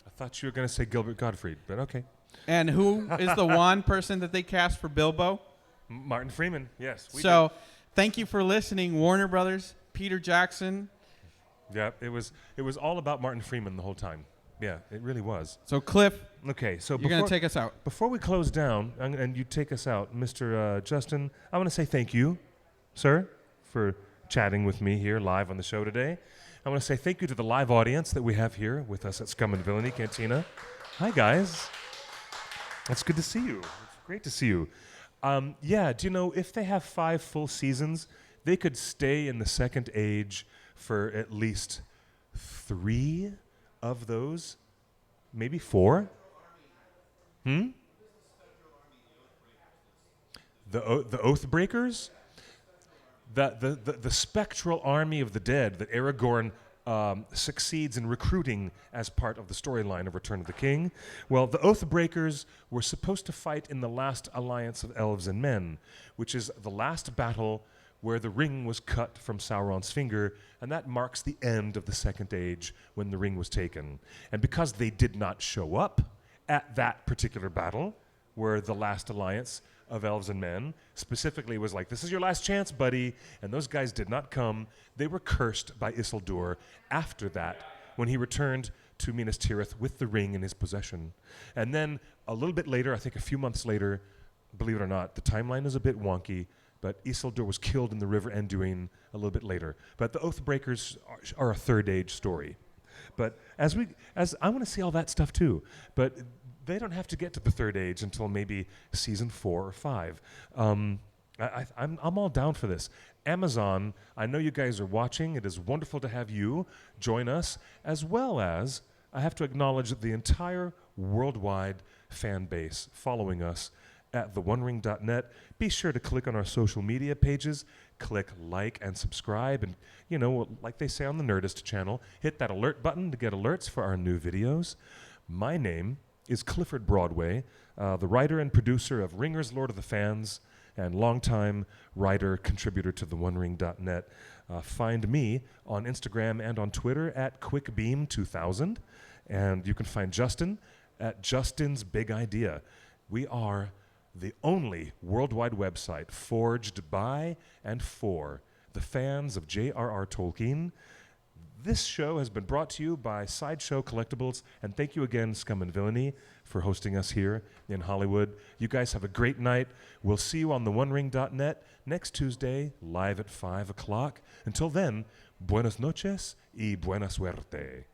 I thought you were going to say Gilbert Gottfried, but okay. And who is the one person that they cast for Bilbo? Martin Freeman, yes. So, thank you for listening, Warner Brothers, Peter Jackson. Yeah, it was all about Martin Freeman the whole time. Yeah, it really was. So, Cliff, Okay, so you're going to take us out. before we close down and you take us out, Mr. Justin, I want to say thank you, sir, for chatting with me here live on the show today. I want to say thank you to the live audience that we have here with us at Scum and Villainy Cantina. Hi, guys. It's good to see you. It's great to see you. Yeah, do you know, if they have 5 full seasons, they could stay in the Second Age for at least 3 of those, maybe 4. The Oathbreakers? The spectral army of the dead that Aragorn succeeds in recruiting as part of the storyline of Return of the King. Well, the Oathbreakers were supposed to fight in the last alliance of elves and men, which is the last battle where the ring was cut from Sauron's finger, and that marks the end of the Second Age when the ring was taken. And because they did not show up at that particular battle, where the last alliance of elves and men specifically was like, this is your last chance, buddy, and those guys did not come, they were cursed by Isildur after that, when he returned to Minas Tirith with the ring in his possession. And then a little bit later, I think a few months later, believe it or not, the timeline is a bit wonky, but Isildur was killed in the River Anduin a little bit later. But the Oathbreakers are a Third Age story. But as I want to see all that stuff too, but they don't have to get to the Third Age until maybe season 4 or 5. I'm all down for this. Amazon, I know you guys are watching. It is wonderful to have you join us, as well as I have to acknowledge the entire worldwide fan base following us at theonering.net. Be sure to click on our social media pages, click like and subscribe, and, you know, like they say on the Nerdist channel, hit that alert button to get alerts for our new videos. My name is Clifford Broadway, the writer and producer of Ringers Lord of the Fans, and longtime writer, contributor to theonering.net. Find me on Instagram and on Twitter at QuickBeam2000, and you can find Justin at Justin's Big Idea. We are the only worldwide website forged by and for the fans of J.R.R. Tolkien, This show has been brought to you by Sideshow Collectibles, and thank you again, Scum and Villainy, for hosting us here in Hollywood. You guys have a great night. We'll see you on theonering.net next Tuesday, live at 5 o'clock. Until then, buenas noches y buena suerte.